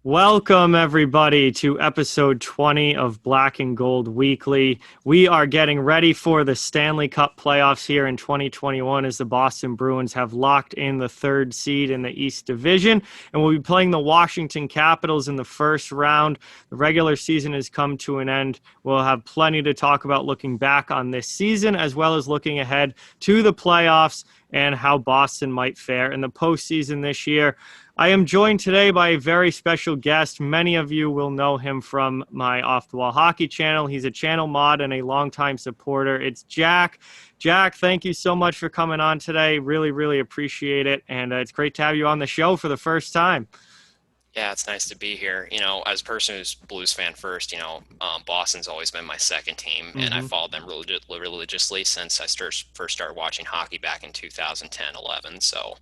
Welcome, everybody, to episode 20 of Black and Gold Weekly. We are getting ready for the Stanley Cup playoffs here in 2021 as the Boston Bruins have locked in the third seed in the East Division, and we'll be playing the Washington Capitals in the first round. The regular season has come to an end. We'll have plenty to talk about looking back on this season, as well as looking ahead to the playoffs and how Boston might fare in the postseason this year. I am joined today by a very special guest. Many of you will know him from my Off the Wall Hockey channel. He's a channel mod and a longtime supporter. It's Jack. Jack, thank you so much for coming on today. Really, really appreciate it. And it's great to have you on the show for the first time. Yeah, it's nice to be here. As a person who's a Blues fan first, Boston's always been my second team, and I followed them religiously since I first started watching hockey back in 2010-11. So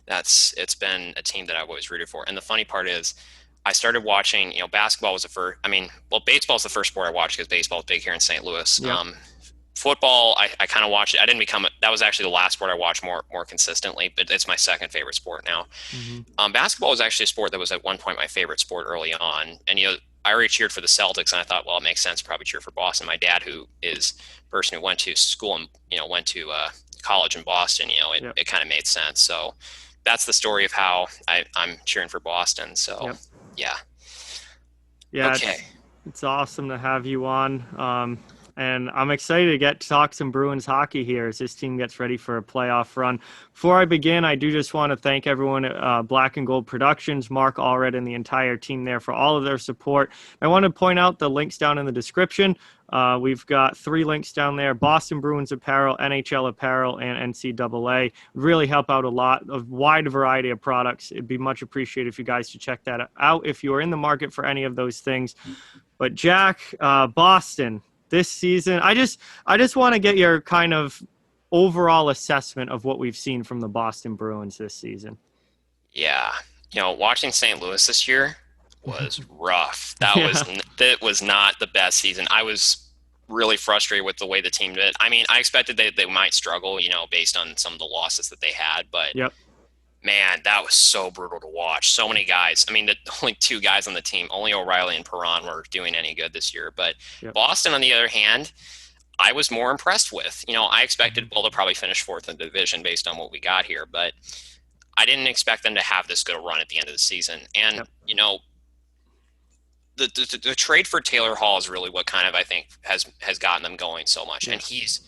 it's been a team that I've always rooted for. And the funny part is I started watching, basketball was the first. Baseball is the first sport I watched because baseball is big here in St. Louis. Yep. Football, I kind of watched it. That was actually the last sport I watched more consistently, but it's my second favorite sport now. Basketball was actually a sport that was at one point my favorite sport early on. And, I already cheered for the Celtics, and I thought, well, it makes sense to probably cheer for Boston. My dad, who is a person who went to school and, went to college in Boston, it kind of made sense. So that's the story of how I'm cheering for Boston. So, yeah. Okay. It's awesome to have you on. And I'm excited to get to talk some Bruins hockey here as this team gets ready for a playoff run. Before I begin, I do just want to thank everyone at Black and Gold Productions, Mark Allred, and the entire team there for all of their support. I want to point out the links down in the description. We've got 3 links down there: Boston Bruins apparel, NHL apparel, and NCAA. Really help out a lot, a wide variety of products. It'd be much appreciated if you guys should check that out if you are in the market for any of those things. But Jack, Boston, this season, I just want to get your kind of overall assessment of what we've seen from the Boston Bruins this season. Yeah. Watching St. Louis this year was rough. That was not the best season. I was really frustrated with the way the team did. I expected they might struggle, based on some of the losses that they had, but man, that was so brutal to watch. So many guys. The only 2 guys on the team, only O'Reilly and Perron, were doing any good this year. But Boston, on the other hand, I was more impressed with. I expected to probably finish 4th in the division based on what we got here, but I didn't expect them to have this good a run at the end of the season. And, the trade for Taylor Hall is really what kind of, I think, has gotten them going so much. And he's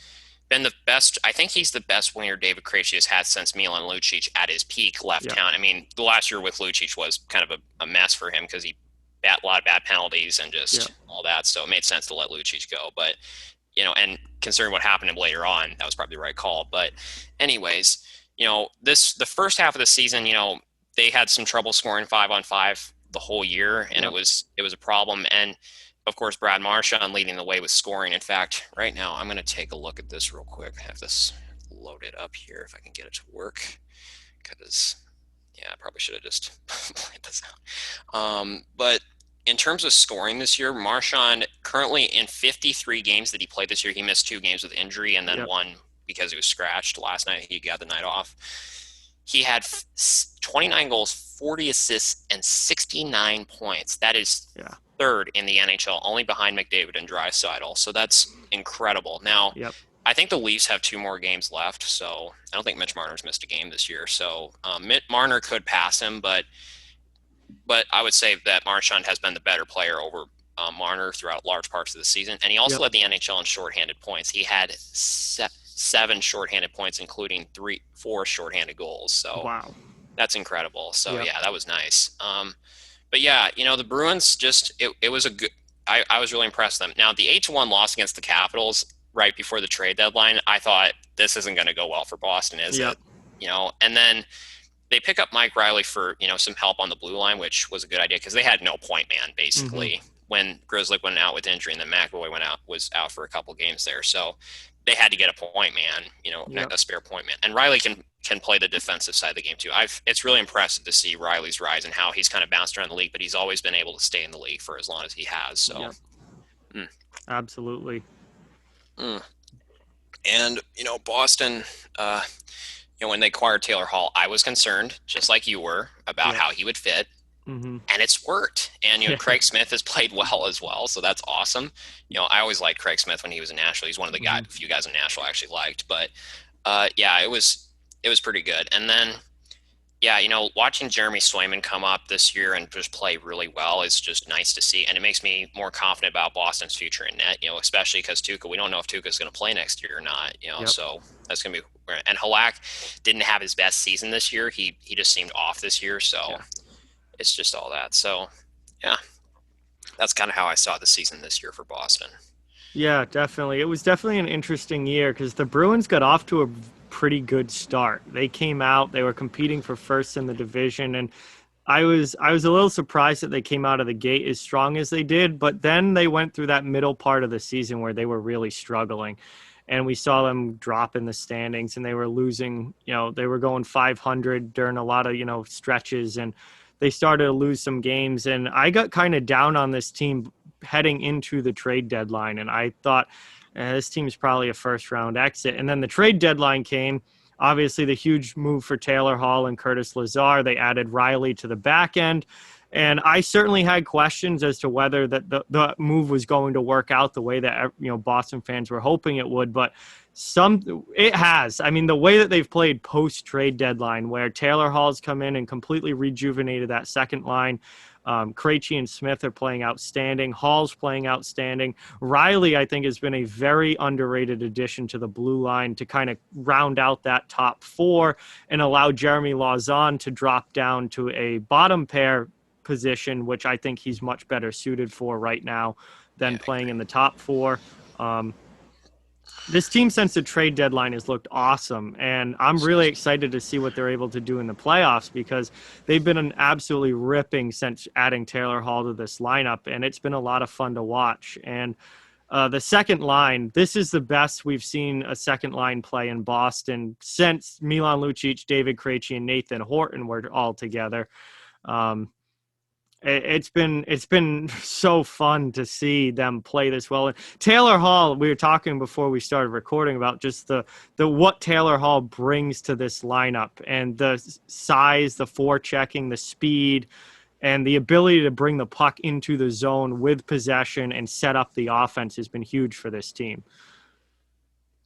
been the best. I think he's the best winger David Krejci has had since Milan Lucic at his peak left town. The last year with Lucic was kind of a mess for him because he had a lot of bad penalties and just all that. So it made sense to let Lucic go. But, and considering what happened to him later on, that was probably the right call. But anyways, the first half of the season, they had some trouble scoring 5-on-5 the whole year, and it was a problem. And of course, Brad Marchand leading the way with scoring. In fact, right now, I'm going to take a look at this real quick. I have this loaded up here if I can get it to work. Because, I probably should have just played this out. But in terms of scoring this year, Marchand currently in 53 games that he played this year, he missed 2 games with injury and then 1 because he was scratched last night. He got the night off. He had 29 goals, 40 assists, and 69 points. That is 3rd in the NHL, only behind McDavid and Draisaitl. So that's incredible. Now, I think the Leafs have 2 more games left, so I don't think Mitch Marner's missed a game this year. So Marner could pass him, but I would say that Marchand has been the better player over Marner throughout large parts of the season. And he also led the NHL in shorthanded points. He had 7 shorthanded points, including 4 shorthanded goals. So that's incredible. So that was nice. But the Bruins it was a good. I was really impressed with them. Now the 8-1 loss against the Capitals right before the trade deadline, I thought this isn't going to go well for Boston, is it? And then they pick up Mike Riley for some help on the blue line, which was a good idea because they had no point man basically when Grzelcyk went out with injury, and then McAvoy was out for a couple games there. So they had to get a point man, a spare point man. And Riley can play the defensive side of the game too. It's really impressive to see Riley's rise and how he's kind of bounced around the league, but he's always been able to stay in the league for as long as he has. So, absolutely. And Boston. When they acquired Taylor Hall, I was concerned, just like you were, about Yep. how he would fit, Hmm. and it's worked. And Yeah. Craig Smith has played well as well, so that's awesome. I always liked Craig Smith when he was in Nashville. He's one of the Hmm. few guys in Nashville I actually liked. But yeah, it was pretty good. And then yeah, watching Jeremy Swayman come up this year and just play really well is just nice to see, and it makes me more confident about Boston's future in net. Especially because Tuukka, we don't know if Tuukka is going to play next year or not. Yep. So that's going to be. And Halak didn't have his best season this year. He just seemed off this year. So Yeah. it's just all that. So yeah, that's kind of how I saw the season this year for Boston. Yeah, definitely. It was definitely an interesting year because the Bruins got off to a pretty good start. They came out, they were competing for first in the division, and I was a little surprised that they came out of the gate as strong as they did, but then they went through that middle part of the season where they were really struggling. And we saw them drop in the standings and they were losing, they were going 500 during a lot of, stretches, and they started to lose some games. And I got kind of down on this team heading into the trade deadline. And I thought this team's probably a first round exit. And then the trade deadline came. Obviously, the huge move for Taylor Hall and Curtis Lazar. They added Riley to the back end. And I certainly had questions as to whether the move was going to work out the way that Boston fans were hoping it would. But it has. I mean, the way that they've played post trade deadline, where Taylor Hall's come in and completely rejuvenated that second line. Krejci and Smith are playing outstanding. Hall's playing outstanding. Riley, I think, has been a very underrated addition to the blue line to kind of round out that top four and allow Jeremy Lauzon to drop down to a bottom pair position, which I think he's much better suited for right now than Yeah, I playing agree. in the top four. This team since the trade deadline has looked awesome, and I'm really excited to see what they're able to do in the playoffs because they've been an absolutely ripping since adding Taylor Hall to this lineup, and it's been a lot of fun to watch. And the second line, this is the best we've seen a second line play in Boston since Milan Lucic, David Krejci, and Nathan Horton were all together. Um, it's been so fun to see them play this well. And Taylor Hall, we were talking before we started recording about just the what Taylor Hall brings to this lineup and the size, the forechecking, the speed, and the ability to bring the puck into the zone with possession and set up the offense has been huge for this team.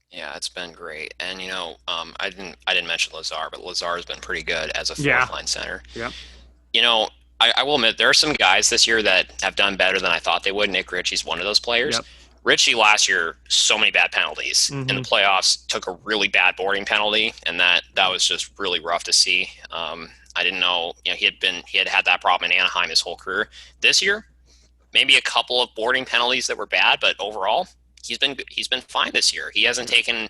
Yeah, it's been great. And I didn't mention Lazar, but Lazar has been pretty good as a Yeah. fourth line center. Yep. You know, I will admit there are some guys this year that have done better than I thought they would. Nick Ritchie's one of those players. Yep. Ritchie last year, so many bad penalties in the Mm-hmm. playoffs. Took a really bad boarding penalty, and that was just really rough to see. I didn't know, he had that problem in Anaheim his whole career. This year, maybe a couple of boarding penalties that were bad, but overall, he's been fine this year. He hasn't taken.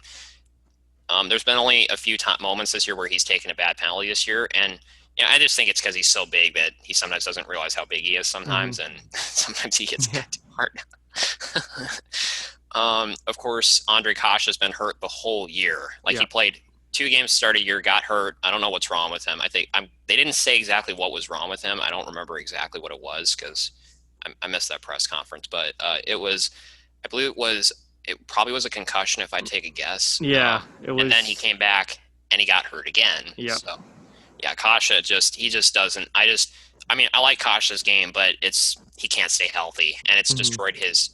There's been only a few moments this year where he's taken a bad penalty this year, and I just think it's because he's so big that he sometimes doesn't realize how big he is Mm-hmm. sometimes, and sometimes he gets Yeah. too hard. Of course, Andre Kosh has been hurt the whole year. Like he Yep. played 2 games, start a year, got hurt. I don't know what's wrong with him. I think they didn't say exactly what was wrong with him. I don't remember exactly what it was because I missed that press conference. But it was, I believe it probably was a concussion if I take a guess. Yeah. It And then he was. came back and he got hurt again. Yep. So yeah, Kasha he just doesn't. I like Kasha's game, but he can't stay healthy, and it's Mm-hmm. destroyed his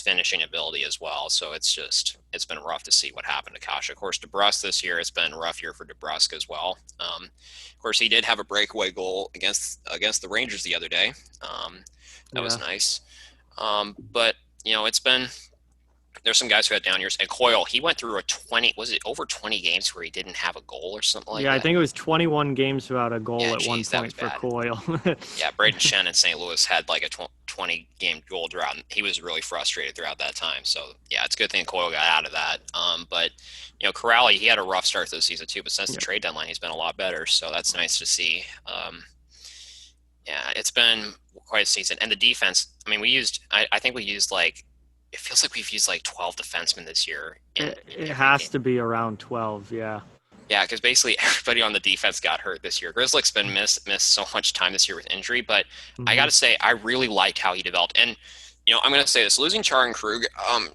finishing ability as well. So it's been rough to see what happened to Kasha. Of course, DeBrusque this year, it's been a rough year for DeBrusque as well. Of course, he did have a breakaway goal against the Rangers the other day. That was Yeah. nice. But it's been there's some guys who had down years. And Coyle, he went through was it over 20 games where he didn't have a goal or something like Yeah, I that? think it was 21 games without a goal Yeah, at one geez, that was point for bad. Coyle. Yeah, Braden Shen in St. Louis had like a 20-game goal drought, and he was really frustrated throughout that time. So, yeah, it's a good thing Coyle got out of that. But, Corrali, he had a rough start to the season too, but since the Yeah. trade deadline, he's been a lot better. So that's nice to see. Yeah, it's been quite a season. And the defense, I mean, I think we used it feels like we've used like 12 defensemen this year. It has to be around 12, yeah. Yeah, because basically everybody on the defense got hurt this year. Grizzlick's been missed so much time this year with injury, but I got Mm-hmm. to say I really liked how he developed. And I'm going to say this: losing Chara and Krug.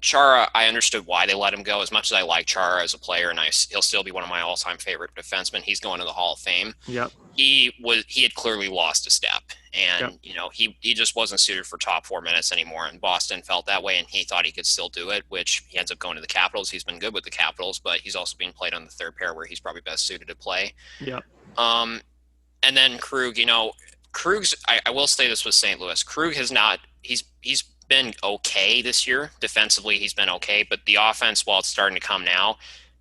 Chara, I understood why they let him go. As much as I like Chara as a player, and he'll still be one of my all-time favorite defensemen. He's going to the Hall of Fame. Yep. He had clearly lost a step, Yep. and he just wasn't suited for top 4 minutes anymore. And Boston felt that way, and he thought he could still do it, which he ends up going to the Capitals. He's been good with the Capitals, but he's also being played on the third pair where he's probably best suited to play. Yep. And then Krug, Krug's. I will say this with St. Louis. Krug has not. He's been okay this year defensively. He's been okay, but the offense, while it's starting to come now,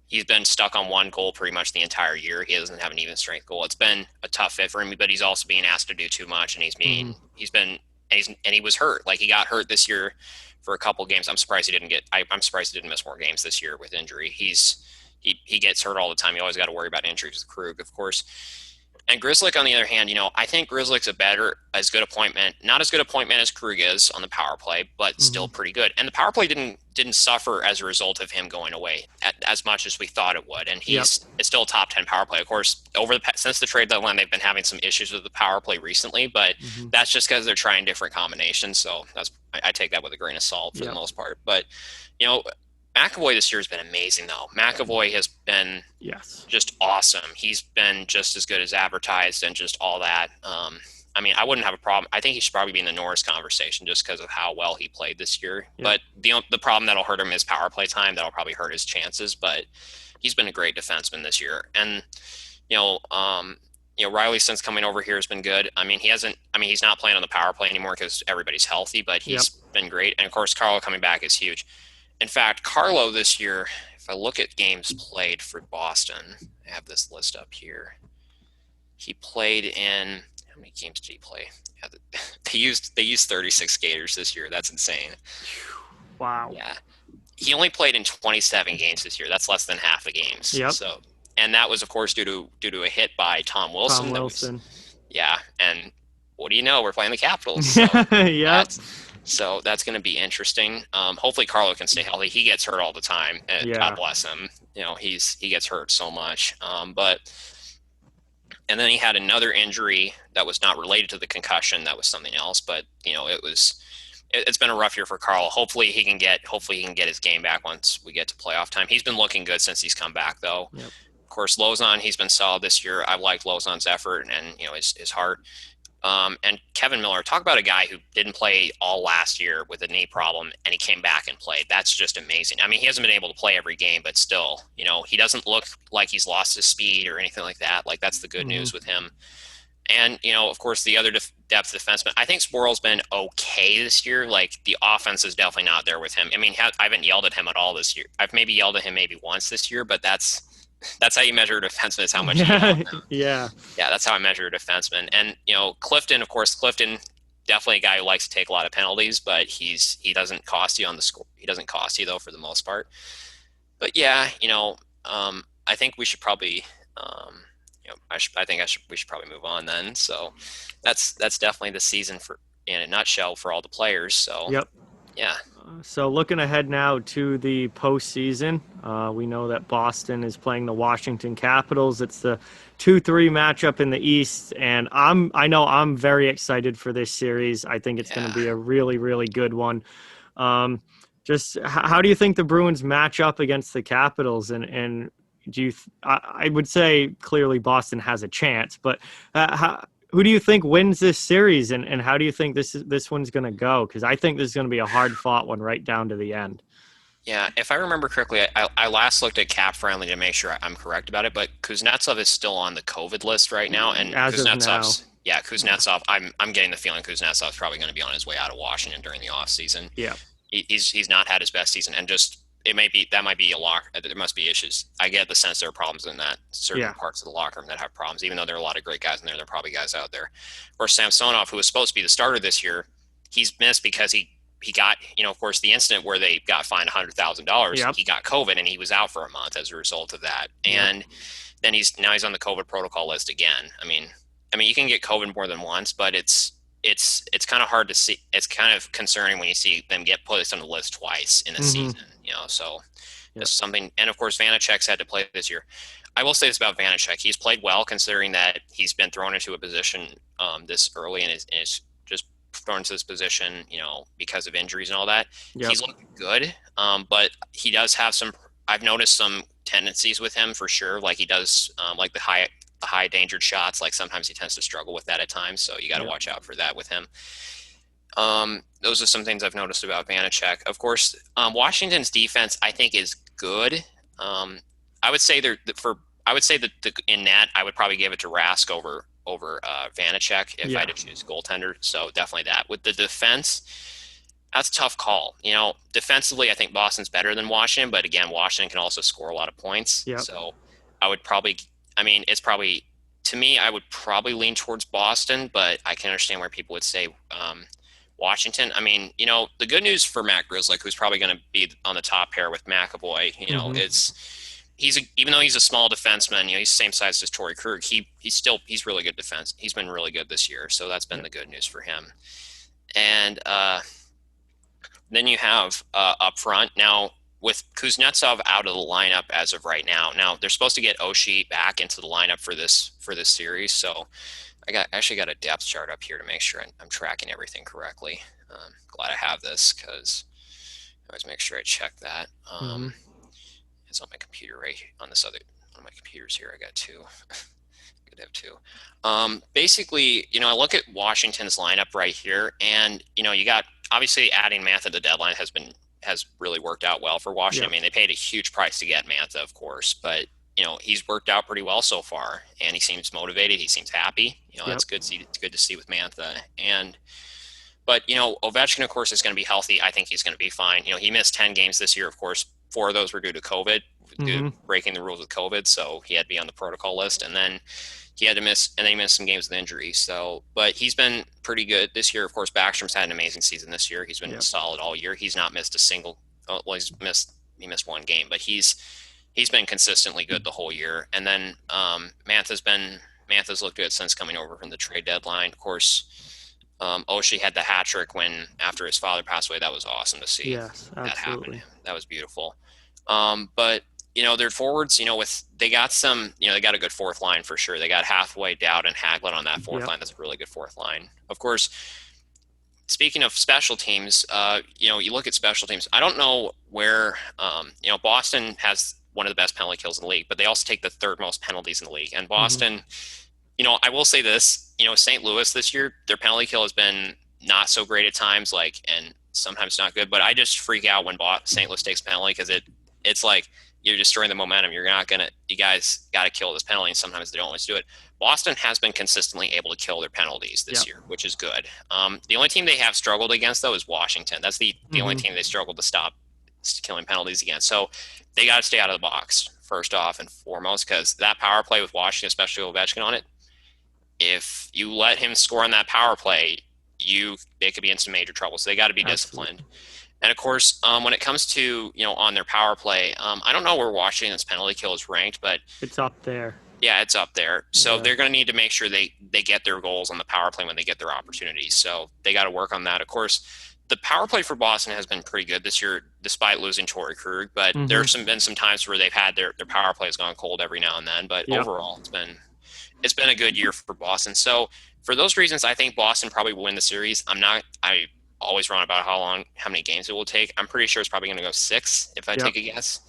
he's been stuck on one goal pretty much the entire year. He doesn't have an even strength goal. It's been a tough fit for him, but he's also being asked to do too much, and he was hurt. Like, he got hurt this year for a couple games. I'm surprised he didn't miss more games this year with injury. He gets hurt all the time. You always got to worry about injuries with Krug, of course. And Grzelcyk, on the other hand, I think Grzelcyk's as good appointment, not as good appointment as Krug is on the power play, but still pretty good. And the power play didn't suffer as a result of him going away as much as we thought it would. And it's still a top 10 power play. Of course, since the trade deadline, they've been having some issues with the power play recently, but that's just because they're trying different combinations. So I take that with a grain of salt for the most part. But McAvoy this year has been amazing, though. McAvoy has been just awesome. He's been just as good as advertised and just all that. I wouldn't have a problem. I think he should probably be in the Norris conversation just because of how well he played this year. But the problem that'll hurt him is power play time. That'll probably hurt his chances. But he's been a great defenseman this year. And, Riley, since coming over here, has been good. He's not playing on the power play anymore because everybody's healthy, but he's been great. And, of course, Carlo coming back is huge. In fact, Carlo this year, if I look at games played for Boston, I have this list up here. He played in, how many games did he play? Yeah, they used 36 skaters this year. That's insane. Wow. Yeah. He only played in 27 games this year. That's less than half the games. Yep. So, and that was, of course, due to a hit by Tom Wilson. And what do you know? We're playing the Capitals. So So that's going to be interesting. Hopefully Carlo can stay healthy. He gets hurt all the time. God bless him. He gets hurt so much. And then he had another injury that was not related to the concussion. That was something else. But it's been a rough year for Carlo. Hopefully he can get his game back once we get to playoff time. He's been looking good since he's come back, though. Yep. Of course, Lozon, he's been solid this year. I've liked Lozon's effort and his heart. And Kevin Miller, talk about a guy who didn't play all last year with a knee problem, and he came back and played. That's just amazing. He hasn't been able to play every game, but still, he doesn't look like he's lost his speed or anything like that. Like, that's the good news with him. And, of course, the other depth defenseman, I think Sporl's been okay this year. Like, the offense is definitely not there with him. I haven't yelled at him at all this year. I've maybe yelled at him maybe once this year, but that's how you measure a defenseman, is how much you yell at them. Yeah, that's how I measure a defenseman. And Clifton, of course, definitely a guy who likes to take a lot of penalties, but he doesn't cost you on the score. He doesn't cost you, though, for the most part. But I think we should probably we should probably move on then. So that's definitely the season in a nutshell for all the players. So yeah. So looking ahead now to the postseason, we know that Boston is playing the Washington Capitals. It's the 2-3 matchup in the East, and I know I'm very excited for this series. I think it's going to be a really, really good one. Just how do you think the Bruins match up against the Capitals? And I would say clearly Boston has a chance, but who do you think wins this series, and how do you think this one's going to go? Because I think this is going to be a hard-fought one right down to the end. Yeah, if I remember correctly, I last looked at Cap Friendly to make sure I'm correct about it, but Kuznetsov is still on the COVID list right now, and Kuznetsov's Kuznetsov. I'm getting the feeling Kuznetsov's probably going to be on his way out of Washington during the offseason. Yeah, he's not had his best season, and just that might be a lock. There must be issues. I get the sense there are problems in that certain parts of the locker room that have problems. Even though there are a lot of great guys in there, there are probably guys out there. Or Samsonov, who was supposed to be the starter this year, he's missed because he got, of course, the incident where they got fined $100,000. He got COVID and he was out for a month as a result of that. And then he's on the COVID protocol list again. I mean, you can get COVID more than once, but it's kind of hard to see. It's kind of concerning when you see them get put on the list twice in a season, so it's something. And of course, Vanacek's had to play this year. I will say this about Vanacek. He's played well considering that he's been thrown into a position this early and is just thrown into this position, because of injuries and all that. Yep. He's looking good, but he does have some. I've noticed some tendencies with him for sure. Like he does, like the high endangered shots. Like sometimes he tends to struggle with that at times. So you got to watch out for that with him. Those are some things I've noticed about Vanacek. Of course, Washington's defense I think is good. I would say that in that I would probably give it to Rask over Vanacek if I had to choose goaltender. So definitely that. With the defense, that's a tough call. Defensively, I think Boston's better than Washington, but again, Washington can also score a lot of points. Yep. So I would probably, it's probably, to me, I would probably lean towards Boston, but I can understand where people would say Washington. The good news for Matt Grzelcyk, who's probably going to be on the top pair with McAvoy, even though he's a small defenseman, he's the same size as Torrey Krug. He's really good defense. He's been really good this year, so that's been the good news for him. And then you have up front now with Kuznetsov out of the lineup as of right now. Now they're supposed to get Oshie back into the lineup for this series, so I actually got a depth chart up here to make sure I'm tracking everything correctly. Glad I have this because I always make sure I check that. It's on my computer right on this other one of my computers here. I got two. Could have two. Basically, I look at Washington's lineup right here, and you got obviously adding Mantha at the deadline has really worked out well for Washington. Yep. They paid a huge price to get Mantha, of course, but he's worked out pretty well so far, and he seems motivated. He seems happy. That's good. It's good to see with Mantha. But Ovechkin, of course, is going to be healthy. I think he's going to be fine. He missed 10 games this year. Of course, 4 of those were due to COVID, due to breaking the rules with COVID. So he had to be on the protocol list, and then he missed some games with injury. So, but he's been pretty good this year. Of course, Backstrom's had an amazing season this year. He's been solid all year. He's not missed a single. Well, he missed 1 game, but he's been consistently good the whole year. And then Mantha's looked good since coming over from the trade deadline. Of course, Oshie had the hat trick after his father passed away. That was awesome to see. Yes, absolutely. That happen. That was beautiful. But their forwards, they got they got a good fourth line for sure. They got Hathaway, Dowd, and Hagelin on that fourth line. That's a really good fourth line. Of course, speaking of special teams, you look at special teams. I don't know where, Boston has one of the best penalty kills in the league, but they also take the 3rd most penalties in the league. And Boston, I will say this, St. Louis this year, their penalty kill has been not so great at times, and sometimes not good. But I just freak out when St. Louis takes penalty because it's like you're destroying the momentum. You guys got to kill this penalty, and sometimes they don't always do it. Boston has been consistently able to kill their penalties this year, which is good. The only team they have struggled against, though, is Washington. That's the only team they struggled to stop killing penalties against. So they got to stay out of the box first off and foremost, because that power play with Washington, especially Ovechkin on it, if you let him score on that power play, they could be in some major trouble. So they got to be disciplined. And of course, when it comes to on their power play, I don't know where Washington's penalty kill is ranked, but it's up there. Yeah, it's up there. So they're going to need to make sure they get their goals on the power play when they get their opportunities. So they got to work on that. Of course, the power play for Boston has been pretty good this year, despite losing Torrey Krug. But there's been some times where they've had their power play has gone cold every now and then. But overall, it's been a good year for Boston. So for those reasons, I think Boston probably will win the series. I always wrong about how many games it will take. I'm pretty sure it's probably going to go 6 if I take a guess.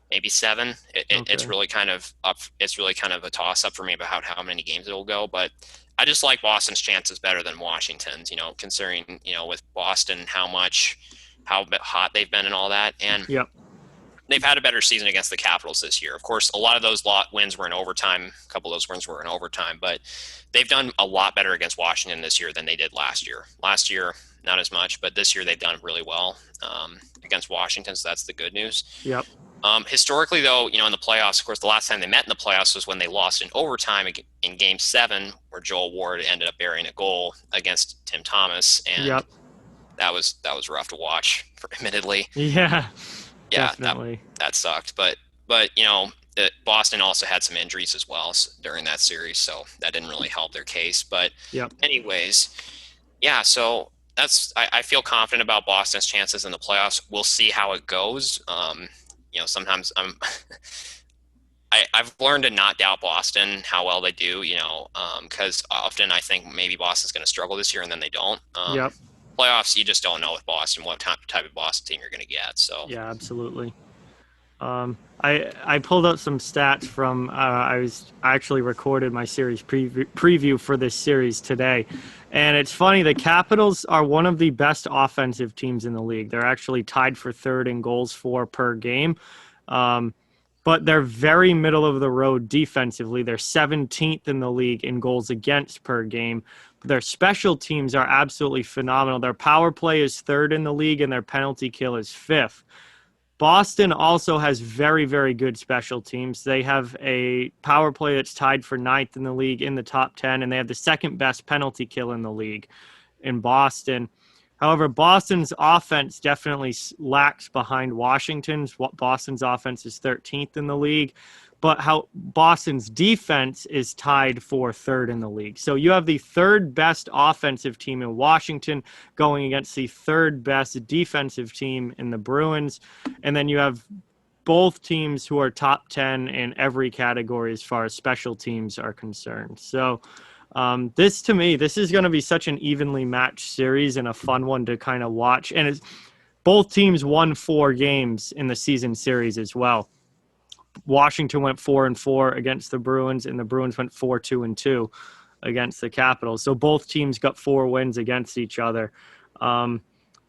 Maybe 7. It's really kind of up. It's really kind of a toss up for me about how many games it will go. But I just like Boston's chances better than Washington's. Considering with Boston how hot they've been and all that, and they've had a better season against the Capitals this year. Of course, a lot of those wins were in overtime. A couple of those wins were in overtime, but they've done a lot better against Washington this year than they did last year. Last year, not as much, but this year they've done really well against Washington. So that's the good news. Yep. Historically, though, in the playoffs, of course, the last time they met in the playoffs was when they lost in overtime in Game 7, where Joel Ward ended up burying a goal against Tim Thomas, and that was rough to watch, admittedly. Yeah, definitely. That sucked. But Boston also had some injuries as well during that series, so that didn't really help their case. But anyways, so I feel confident about Boston's chances in the playoffs. We'll see how it goes. Sometimes I've learned to not doubt Boston, how well they do, because often I think maybe Boston's going to struggle this year and then they don't. Yep. Playoffs, you just don't know with Boston what type of Boston team you're going to get. So, Yeah, absolutely. I pulled up some stats from I actually recorded my series preview for this series today, and it's funny, the Capitals are one of the best offensive teams in the league. They're actually tied for third in goals for per game, um, but they're very middle of the road defensively. They're 17th in the league in goals against per game. Their special teams are absolutely phenomenal. Their power play is third in the league, and their penalty kill is fifth. Boston also has very, very good special teams. They have a power play that's tied for ninth in the league in the top 10, and they have the second best penalty kill in the league in Boston. However, Boston's offense definitely lacks behind Washington's. Boston's offense is 13th in the league, but how Boston's defense is tied for third in the league. So you have the third best offensive team in Washington going against the third best defensive team in the Bruins. And then you have both teams who are top 10 in every category as far as special teams are concerned. So this, to me, this is going to be such an evenly matched series and a fun one to kind of watch. And both teams won 4 games in the season series as well. Washington went 4-4 against the Bruins, and the Bruins went 4-2 against the Capitals. So both teams got 4 wins against each other.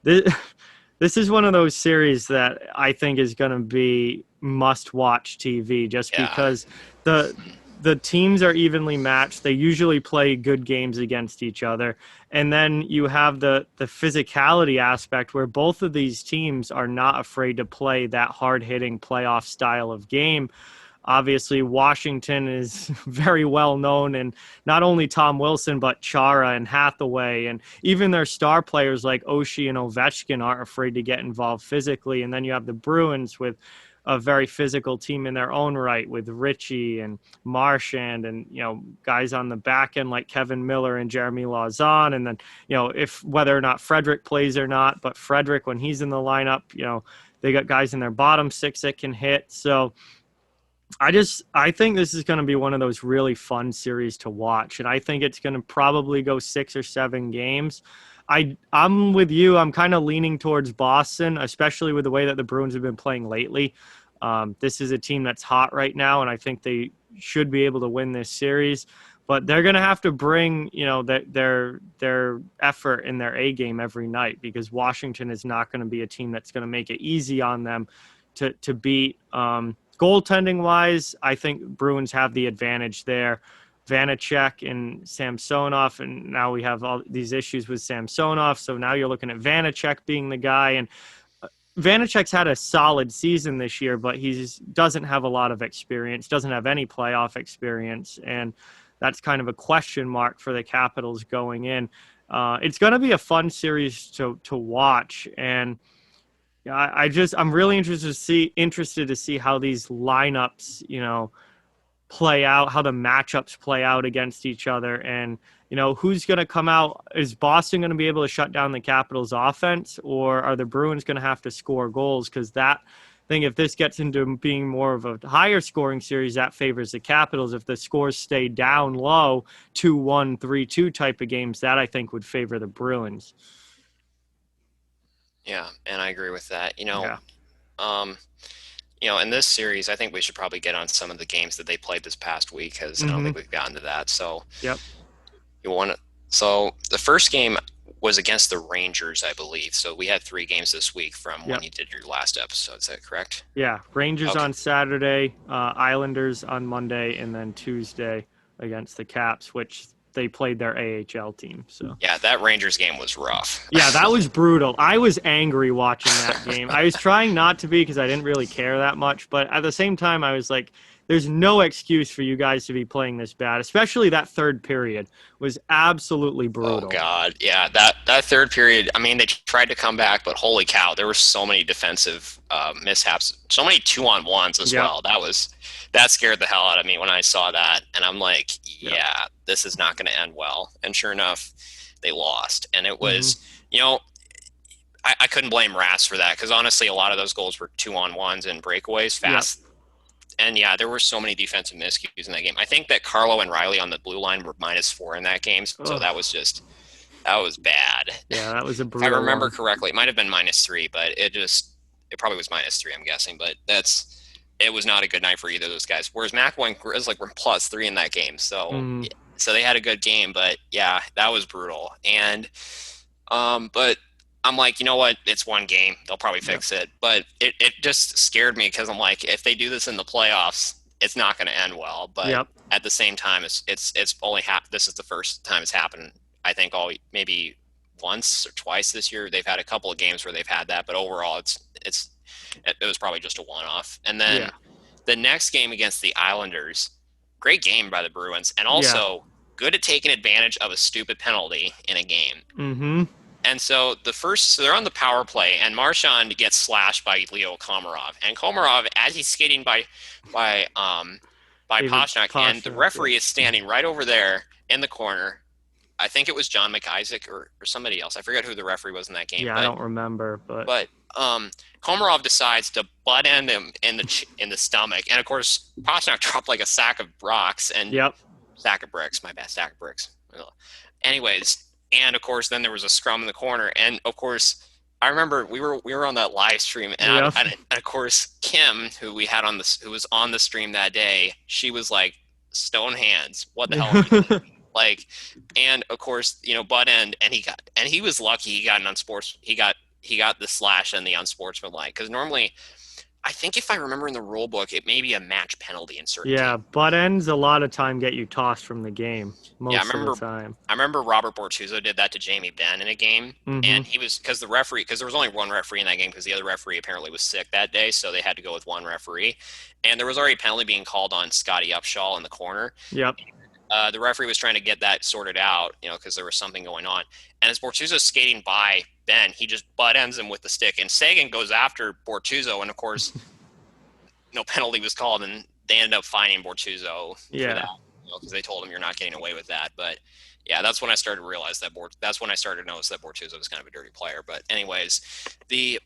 This is one of those series that I think is going to be must-watch TV, just because the teams are evenly matched. They usually play good games against each other. And then you have the physicality aspect where both of these teams are not afraid to play that hard-hitting playoff style of game. Obviously, Washington is very well known, and not only Tom Wilson, but Chara and Hathaway, and even their star players like Oshie and Ovechkin aren't afraid to get involved physically. And then you have the Bruins with a very physical team in their own right, with Richie and Marchand and, guys on the back end like Kevin Miller and Jeremy Lauzon. And then, if whether or not Frederick plays or not, but Frederick, when he's in the lineup, they got guys in their bottom 6 that can hit. So I think this is going to be one of those really fun series to watch. And I think it's going to probably go 6 or 7 games. I'm with you. I'm kind of leaning towards Boston, especially with the way that the Bruins have been playing lately. This is a team that's hot right now, and I think they should be able to win this series. But they're going to have to bring, their effort in their A game every night, because Washington is not going to be a team that's going to make it easy on them to beat. Goaltending wise, I think Bruins have the advantage there. Vanacek and Samsonov, and now we have all these issues with Samsonov. So now you're looking at Vanacek being the guy, and Vanacek's had a solid season this year, but he doesn't have a lot of experience, doesn't have any playoff experience, and that's kind of a question mark for the Capitals going in. It's going to be a fun series to watch, and I'm really interested to see how these lineups, play out, how the matchups play out against each other, and who's going to come out. Is Boston going to be able to shut down the Capitals offense, or are the Bruins going to have to score goals? Because if this gets into being more of a higher scoring series, that favors the Capitals. If the scores stay down low, 2-1, 3-2 type of games, that I think would favor the Bruins. Yeah, and I agree with that. Yeah. In this series, I think we should probably get on some of the games that they played this past week, because I don't think we've gotten to that. So, Yep. So the first game was against the Rangers, I believe. So we had 3 games this week from when you did your last episode. Is that correct? Yeah, Rangers on Saturday, Islanders on Monday, and then Tuesday against the Caps, which they played their AHL team. So yeah, that Rangers game was rough. Yeah, that was brutal. I was angry watching that game. I was trying not to be, because I didn't really care that much, but at the same time, I was like, there's no excuse for you guys to be playing this bad, especially that third period was absolutely brutal. Oh, God. Yeah, that third period, I mean, they tried to come back, but holy cow, there were so many defensive mishaps, so many 2-on-1s as well. That scared the hell out of me when I saw that, and I'm like, this is not going to end well. And sure enough, they lost. And it was, I couldn't blame Rats for that, because honestly, a lot of those goals were 2-on-1s and breakaways, fast. And yeah, there were so many defensive miscues in that game. I think that Carlo and Riley on the blue line were -4 in that game, so Oh, that was bad. yeah, that was a If I brutal remember one. correctly, it might have been -3, but it probably was -3, I'm guessing. But it was not a good night for either of those guys. Whereas McElwain and Grizzly were +3 in that game, Mm, so they had a good game. But yeah, that was brutal. And but I'm like, you know what? It's one game. They'll probably yep, fix it. But it just scared me because I'm like, if they do this in the playoffs, it's not going to end well. But yep, at the same time, it's only this is the first time it's happened. I think maybe once or twice this year. They've had a couple of games where they've had that, but overall, it was probably just a one-off. And yeah, then the next game against the Islanders, great game by the Bruins, and yeah. also good at taking advantage of a stupid penalty in a game. Mm-hmm. And so so they're on the power play, and Marchand gets slashed by Leo Komarov. And Komarov, as he's skating by by David Pastrnak, and the Pastrnak, yeah. referee is standing right over there in the corner. I think it was John McIsaac or somebody else. I forget who the referee was in that game, Yeah, I don't remember, but but Komarov decides to butt end him in the stomach, and of course Pastrnak dropped like a sack of rocks and yep. sack of bricks. My bad, sack of bricks. Anyways, and of course then there was a scrum in the corner, and of course I remember we were on that live stream, Yep. and of course Kim, who was on the stream that day, she was like, "Stone hands, what the hell are you doing?" Like, and of course, butt end, and he was lucky he got he got the slash and the unsportsmanlike, because normally I think if I remember in the rule book, it may be a match penalty in certain Yeah, cases. butt ends a lot of time get you tossed from the game Yeah, most of the time. I remember Robert Bortuzzo did that to Jamie Benn in a game, Mm-hmm. and he was because there was only one referee in that game because the other referee apparently was sick that day, so they had to go with one referee, and there was already a penalty being called on Scotty Upshaw in the corner. Yep. The referee was trying to get that sorted out, because there was something going on. And as Bortuzzo's skating by Ben, he just butt ends him with the stick, and Sagan goes after Bortuzzo, and of course, no penalty was called, and they ended up fining Bortuzzo for that, Yeah. because they told him you're not getting away with that. But yeah, that's when I started to realize that's when I started to notice that Bortuzzo was kind of a dirty player. But the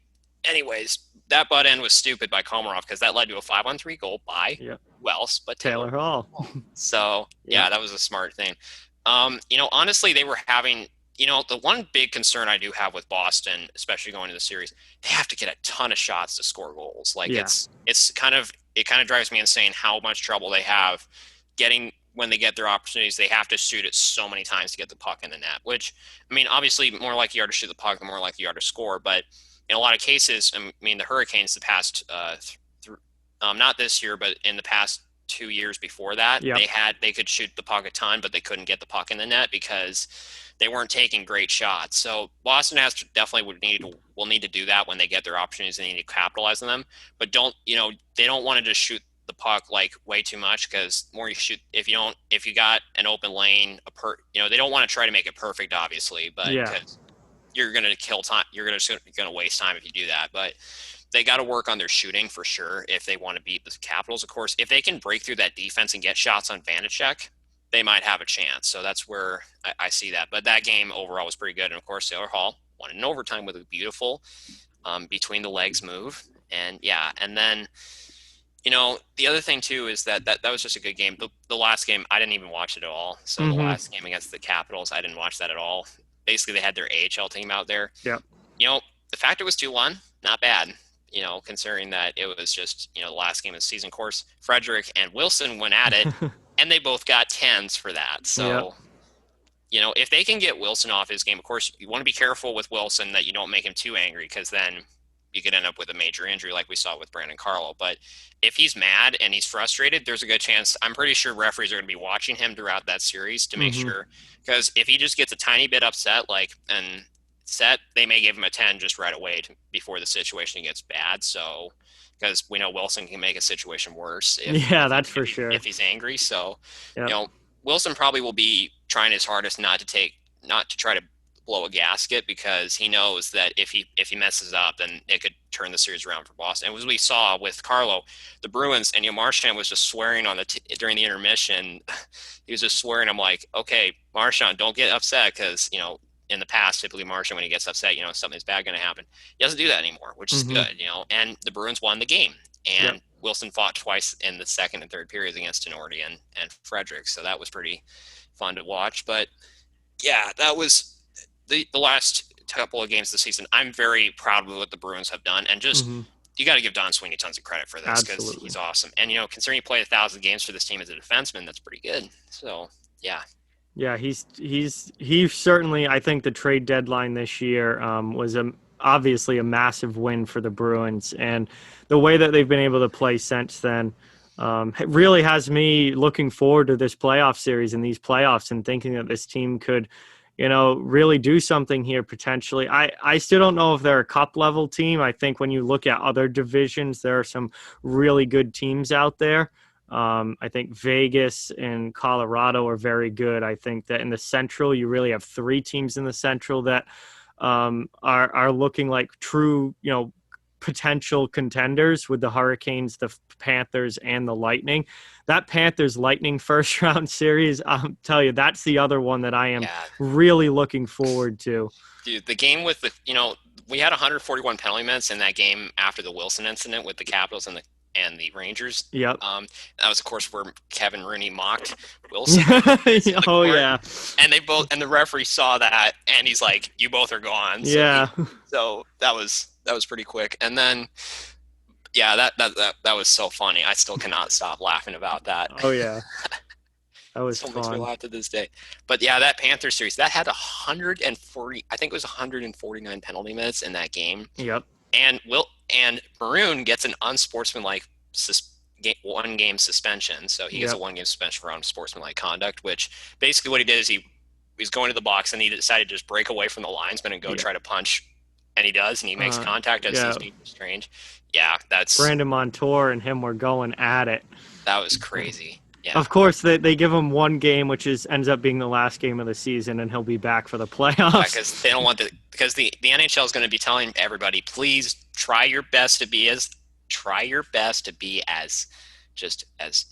anyways, that butt end was stupid by Komarov because that led to a 5-on-3 goal by Yep. who else but Taylor Hall. So yeah, Yep. that was a smart thing. Honestly, they were having, the one big concern I do have with Boston, especially going to the series, they have to get a ton of shots to score goals. Like Yeah. it kind of drives me insane how much trouble they have getting when they get their opportunities. They have to shoot it so many times to get the puck in the net, which, I mean, obviously more likely you are to shoot the puck, the more likely you are to score. But in a lot of cases, I mean, the Hurricanes, the past, not this year, but in the past 2 years before that, Yep. they could shoot the puck a ton, but they couldn't get the puck in the net because they weren't taking great shots. So Boston will need to do that when they get their opportunities. They need to capitalize on them, but they don't want to just shoot the puck like way too much, because more you shoot, if you got an open lane, they don't want to try to make it perfect, obviously, but Yeah. because you're going to kill time, you're going to waste time if you do that. But they got to work on their shooting for sure if they want to beat the Capitals. Of course, if they can break through that defense and get shots on Vanacek, they might have a chance. So that's where I see that. But that game overall was pretty good. And of course, Taylor Hall won in overtime with a beautiful between the legs move. And yeah, and then the other thing too is that was just a good game. The last game, I didn't even watch it at all. So the last game against the Capitals, I didn't watch that at all. Basically, they had their AHL team out there. Yep. The fact it was 2-1, not bad. Considering that it was just, the last game of the season. Of course, Frederick and Wilson went at it, and they both got 10s for that. So, if they can get Wilson off his game, of course, you want to be careful with Wilson that you don't make him too angry, because then you could end up with a major injury like we saw with Brandon Carlo. But if he's mad and he's frustrated, there's a good chance, I'm pretty sure referees are going to be watching him throughout that series to make sure, because if he just gets a tiny bit upset, they may give him a 10 just right away before the situation gets bad. So, because we know Wilson can make a situation worse. That's for sure. If he's angry. So, Yep. Wilson probably will be trying his hardest not to try to blow a gasket, because he knows that if he messes up, then it could turn the series around for Boston. And as we saw with Carlo, the Bruins, and Marchand was just swearing during the intermission. He was just swearing. I'm like, okay, Marchand, don't get upset, because in the past, typically Marchand, when he gets upset, something's bad going to happen. He doesn't do that anymore, which is good, and the Bruins won the game. Yep. and Wilson fought twice in the second and third periods against Tenorti and Frederick, so that was pretty fun to watch. But yeah, that was the last couple of games of the season. I'm very proud of what the Bruins have done, and just Hmm. you got to give Don Sweeney tons of credit for this because Absolutely. he's awesome. And considering he played 1,000 games for this team as a defenseman, that's pretty good. So yeah, Yeah, he certainly. I think the trade deadline this year was obviously a massive win for the Bruins, and the way that they've been able to play since then it really has me looking forward to this playoff series and these playoffs, and thinking that this team could, really do something here potentially. I still don't know if they're a cup level team. I think when you look at other divisions, there are some really good teams out there. I think Vegas and Colorado are very good. I think that in the Central, you really have three teams in the Central that are looking like true, potential contenders with the Hurricanes, the Panthers, and the Lightning. That Panthers Lightning first round series, I'll tell you, that's the other one that I am yeah, really looking forward to. dude, the game with we had 141 penalty minutes in that game after the Wilson incident with the Capitals and the Rangers. Yep. That was, of course, where Kevin Rooney mocked Wilson in the Oh court, yeah. and the referee saw that, and he's like, "You both are gone." Yeah. So that was pretty quick, and then yeah, that was so funny. I still cannot stop laughing about that. Oh yeah. That was Still makes me fun. laugh to this day. But yeah, that Panther series that had 140, I think it was 149 penalty minutes in that game, Yep. and Maroon gets an unsportsmanlike 1 game suspension. So he gets a Yep. 1 game suspension for unsportsmanlike conduct, which basically what he did is he was going to the box and he decided to just break away from the linesman and go Yeah. try to punch, and he does, and he makes contact as Yeah. he's being restrained. Yeah, Brandon Montour and him were going at it. that was crazy. Yeah. Of course, they give him one game, which ends up being the last game of the season, and he'll be back for the playoffs. Because they don't want because the NHL is going to be telling everybody, please try your best to be as just as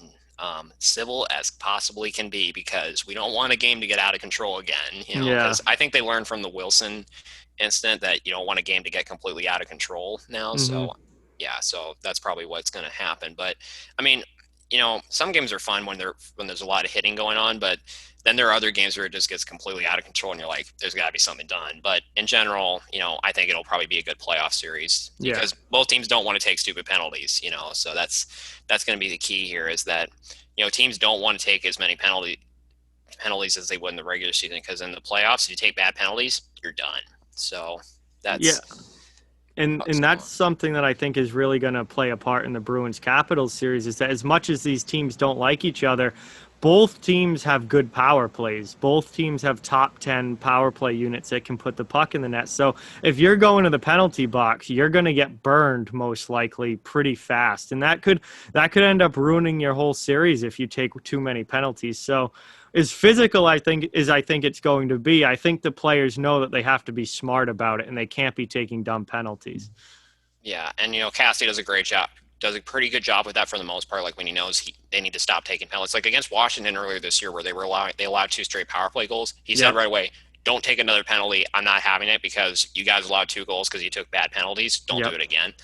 civil as possibly can be, because we don't want a game to get out of control again. Yeah. Because I think they learned from the Wilson incident that you don't want a game to get completely out of control now. So yeah, so that's probably what's going to happen. But I mean, some games are fun when there's a lot of hitting going on, but then there are other games where it just gets completely out of control and you're like, there's got to be something done. But in general, I think it'll probably be a good playoff series because both teams don't want to take stupid penalties, so that's going to be the key here, is that, teams don't want to take as many penalties as they would in the regular season, because in the playoffs, if you take bad penalties, you're done. So that's And that's something that I think is really going to play a part in the Bruins Capitals series, is that as much as these teams don't like each other, both teams have good power plays. Both teams have top 10 power play units that can put the puck in the net. So if you're going to the penalty box, you're going to get burned most likely pretty fast. And that could end up ruining your whole series if you take too many penalties. So as physical I think it's going to be, I think the players know that they have to be smart about it and they can't be taking dumb penalties. Yeah, and Cassidy does a pretty good job with that for the most part. Like when he knows they need to stop taking penalties. Like against Washington earlier this year, where they allowed 2 straight power play goals. He said right away, "Don't take another penalty. I'm not having it because you guys allowed 2 goals because you took bad penalties. Don't do it again."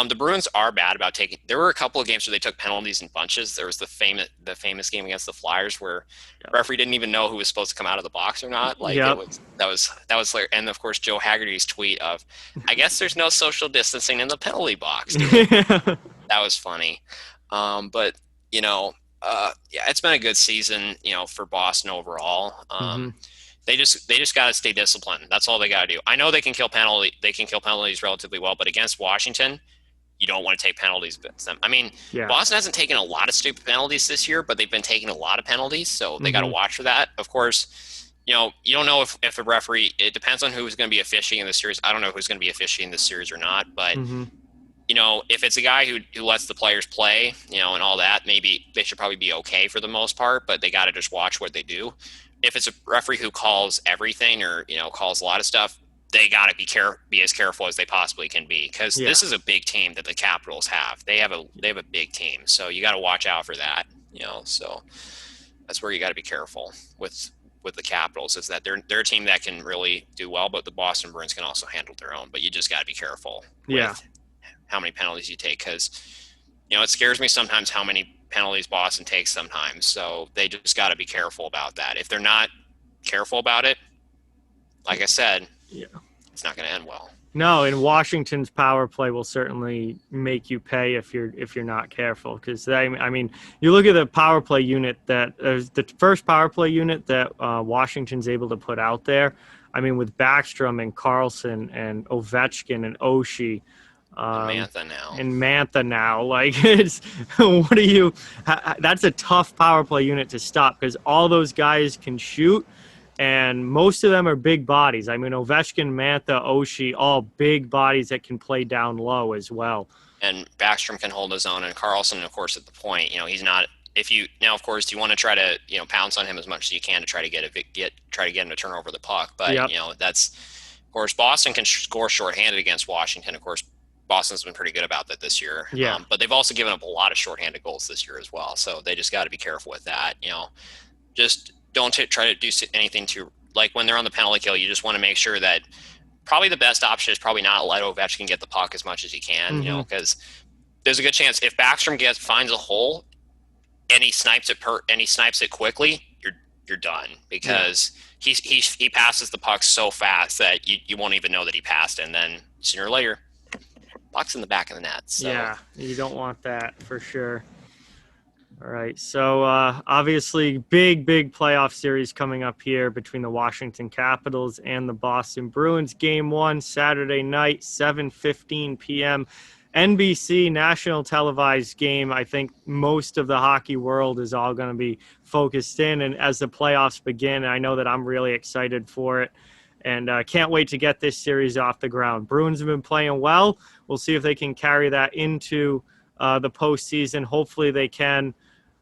The Bruins are bad about taking. There were a couple of games where they took penalties in bunches. There was the famous game against the Flyers where the referee didn't even know who was supposed to come out of the box or not. Like that was like, and of course Joe Haggerty's tweet of, "I guess there's no social distancing in the penalty box." That was funny. But yeah, it's been a good season, for Boston overall. They just got to stay disciplined. That's all they got to do. I know they can kill penalties relatively well, but against Washington, you don't want to take penalties against them. I mean, Boston hasn't taken a lot of stupid penalties this year, but they've been taking a lot of penalties, so they got to watch for that. Of course, you don't know if a referee. It depends on who's going to be officiating in the series. I don't know who's going to be officiating this series or not, but if it's a guy who lets the players play, and all that, maybe they should probably be okay for the most part. But they got to just watch what they do. If it's a referee who calls everything or calls a lot of stuff, they got to be as careful as they possibly can be, because this is a big team that the Capitals have. They have a big team, so you got to watch out for that. So that's where you got to be careful with the Capitals, is that they're a team that can really do well, but the Boston Bruins can also handle their own. But you just got to be careful with how many penalties you take, because it scares me sometimes how many penalties Boston takes sometimes. So they just got to be careful about that. If they're not careful about it, like I said, Yeah. it's not going to end well. No, and Washington's power play will certainly make you pay if you're not careful. Because I mean, you look at the power play unit that the first power play unit that Washington's able to put out there. I mean, with Backstrom and Carlson and Ovechkin and Oshie, And Mantha now, like it's what do you? That's a tough power play unit to stop because all those guys can shoot and most of them are big bodies. I mean, Ovechkin, Mantha, Oshie, all big bodies that can play down low as well. And Backstrom can hold his own, and Carlson, of course, at the point, he's not. If you now, of course, you want to try to pounce on him as much as you can to try to get him to turn over the puck. But Yep. That's, of course, Boston can score shorthanded against Washington. Of course, Boston's been pretty good about that this year. Yeah. But they've also given up a lot of shorthanded goals this year as well. So they just got to be careful with that. Just don't try to do anything to, like, when they're on the penalty kill, you just want to make sure that probably the best option is probably not let Ovechkin get the puck as much as he can, because there's a good chance if Backstrom finds a hole and he snipes it quickly, you're done, because he passes the puck so fast that you won't even know that he passed, and then sooner or later, puck's in the back of the net. So. Yeah, you don't want that for sure. All right, so obviously big playoff series coming up here between the Washington Capitals and the Boston Bruins. Game 1, Saturday night, 7:15 p.m. NBC, national televised game. I think most of the hockey world is all going to be focused in. And as the playoffs begin, I know that I'm really excited for it. And can't wait to get this series off the ground. Bruins have been playing well. We'll see if they can carry that into the postseason. Hopefully they can.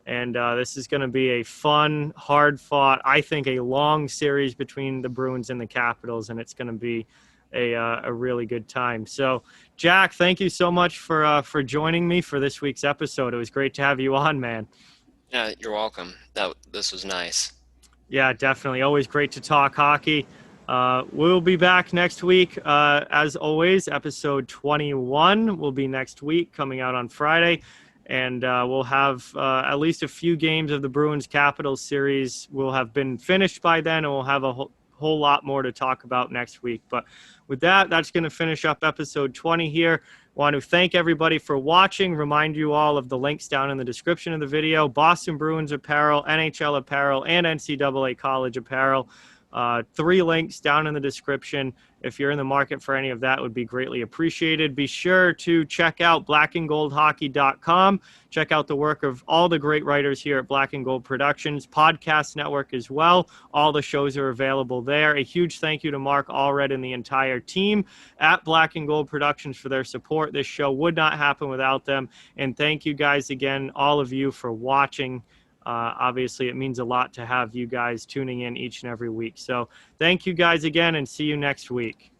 And this is going to be a fun, hard-fought, I think a long series between the Bruins and the Capitals, and it's going to be a really good time. So, Jack, thank you so much for joining me for this week's episode. It was great to have you on, man. Yeah, you're welcome. This was nice. Yeah, definitely. Always great to talk hockey. We'll be back next week. As always, episode 21 will be next week, coming out on Friday. And we'll have at least a few games of the Bruins Capitals series will have been finished by then, and we'll have a whole lot more to talk about next week. But with that, that's going to finish up episode 20 here. Want to thank everybody for watching. Remind you all of the links down in the description of the video. Boston Bruins apparel, NHL apparel, and NCAA college apparel. 3 links down in the description. If you're in the market for any of that, would be greatly appreciated. Be sure to check out blackandgoldhockey.com. Check out the work of all the great writers here at Black and Gold Productions, podcast network as well. All the shows are available there. A huge thank you to Mark Allred and the entire team at Black and Gold Productions for their support. This show would not happen without them. And thank you guys again, all of you, for watching. Obviously, it means a lot to have you guys tuning in each and every week. So thank you guys again, and see you next week.